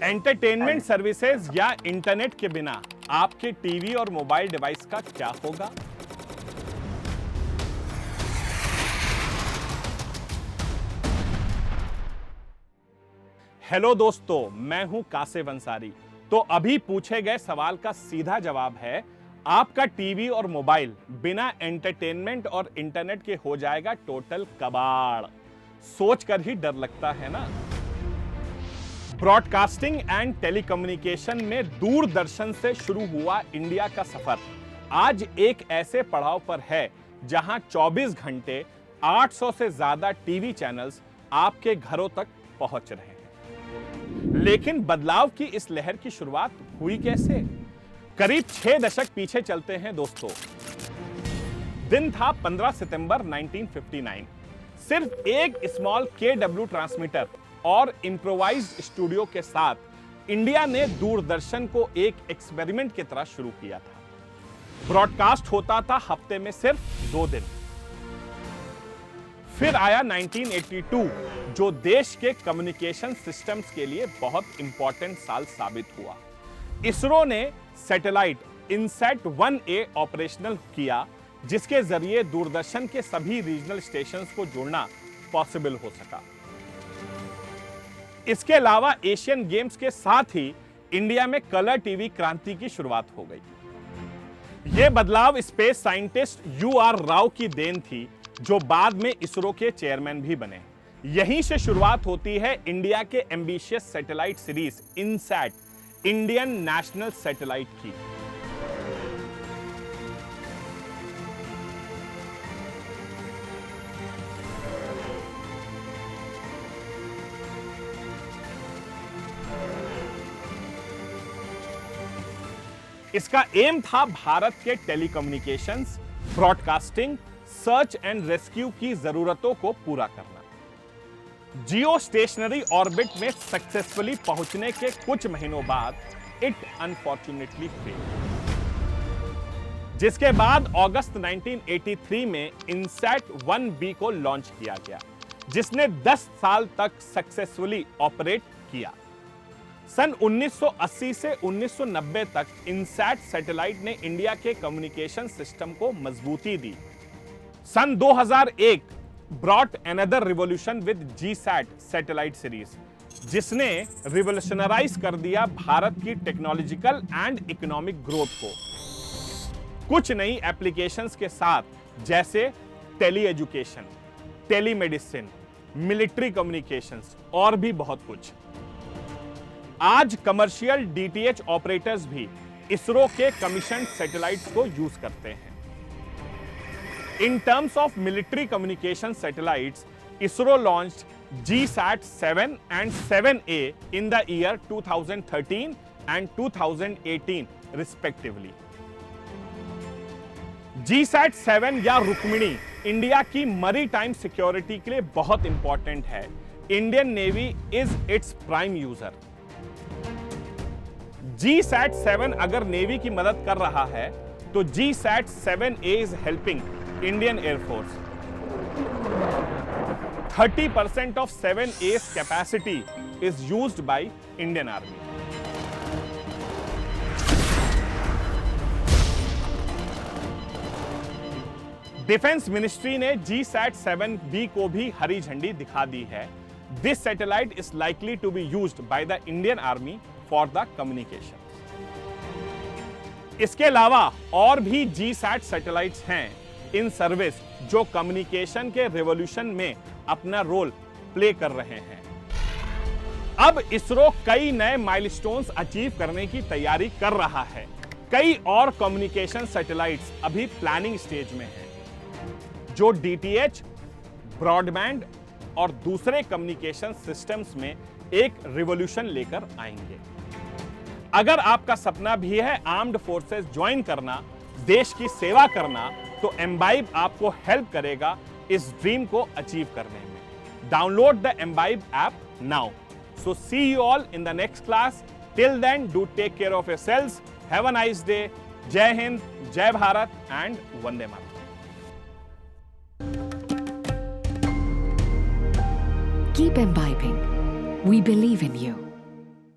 Entertainment services या internet के बिना आपके टीवी और मोबाइल डिवाइस का क्या होगा? हेलो दोस्तों, मैं हूं कासिफ अंसारी। तो अभी पूछे गए सवाल का सीधा जवाब है आपका टीवी और मोबाइल बिना एंटरटेनमेंट और इंटरनेट के हो जाएगा टोटल कबाड़। सोचकर ही डर लगता है ना। ब्रॉडकास्टिंग एंड टेलीकम्युनिकेशन में दूरदर्शन से शुरू हुआ इंडिया का सफर आज एक ऐसे पड़ाव पर है जहां 24 घंटे 800 से ज्यादा टीवी चैनल्स आपके घरों तक पहुंच रहे हैं। लेकिन बदलाव की इस लहर की शुरुआत हुई कैसे? करीब 6 दशक पीछे चलते हैं दोस्तों। दिन था 15 सितंबर 1959। सिर्फ एक स्मॉल केडब्ल्यू ट्रांसमीटर और इम्प्रोवाइज्ड स्टूडियो के साथ इंडिया ने दूरदर्शन को एक एक्सपेरिमेंट की तरह शुरू किया था। ब्रॉडकास्ट होता था हफ्ते में सिर्फ 2 दिन। फिर आया 1982, जो देश के कम्युनिकेशन सिस्टम्स के लिए बहुत इंपॉर्टेंट साल साबित हुआ। इसरो ने सैटेलाइट इनसैट 1A ऑपरेशनल किया, जिसके जरिए दूरदर्शन के सभी रीजनल स्टेशंस को जोड़ना पॉसिबल हो सका। इसके अलावा एशियन गेम्स के साथ ही इंडिया में कलर टीवी क्रांति की शुरुआत हो गई। यह बदलाव स्पेस साइंटिस्ट UR राव की देन थी, जो बाद में इसरो के चेयरमैन भी बने। यहीं से शुरुआत होती है इंडिया के ambitious satellite series INSAT, Indian national satellite की। इसका एम था भारत के telecommunications, broadcasting, search and rescue की जरूरतों को पूरा करना। जियो स्टेशनरी ऑर्बिट में सक्सेसफुली पहुंचने के कुछ महीनों बाद इट अनफॉर्चुनेटली फेल्ड, जिसके बाद अगस्त 1983 में इनसैट 1B को लॉन्च किया गया, जिसने 10 साल तक सक्सेसफुली ऑपरेट किया। सन 1980 से 1990 तक इनसैट सैटेलाइट ने इंडिया के कम्युनिकेशन सिस्टम को मजबूती दी। सन 2001 brought another revolution with GSAT satellite series, जिसने रिवॉल्यूशनराइज कर दिया भारत की टेक्नोलॉजिकल एंड इकोनॉमिक ग्रोथ को, कुछ नई एप्लीकेशंस के साथ, जैसे tele education, telemedicine, military communications और भी बहुत कुछ। आज कमर्शियल DTH ऑपरेटर्स भी इसरो के कमीशन सैटेलाइट्स को यूज करते हैं। In terms of military communication satellites, ISRO launched GSAT-7 and 7A in the year 2013 and 2018 respectively. GSAT-7 या रुक्मिणी इंडिया की मैरीटाइम सिक्योरिटी के लिए बहुत इंपॉर्टेंट है। Indian navy is its prime user. GSAT-7 अगर नेवी की मदद कर रहा है, तो GSAT-7A is helping Indian Air Force. 30% of 7A's capacity is used by Indian Army. Defence ministry ने GSAT-7B को भी हरी झंडी दिखा दी है। This satellite is likely to be used by the Indian Army for the communication. इसके अलावा और भी GSAT सैटेलाइट्स हैं इन सर्विस, जो कम्युनिकेशन के रेवोल्यूशन में अपना रोल प्ले कर रहे हैं। अब इसरो कई नए माइलस्टोन्स अचीव करने की तैयारी कर रहा है। कई और कम्युनिकेशन सैटेलाइट्स अभी प्लानिंग स्टेज में हैं, जो DTH, ब्रॉडबैंड और दूसरे कम्युनिकेशन सिस्टम्स में एक रिवॉल्यूशन लेकर आएंगे। अगर आपका सपना भी है आर्म्ड फोर्सेस ज्वाइन करना, देश की सेवा करना, तो एम्बाइब आपको हेल्प करेगा इस ड्रीम को अचीव करने में। Download the Embibe app now. So see you all in the next class. Till then, do take care of yourselves. Have a nice day. जय हिंद, जय Bharat and Vande Mataram. Keep imbibing. We believe in you.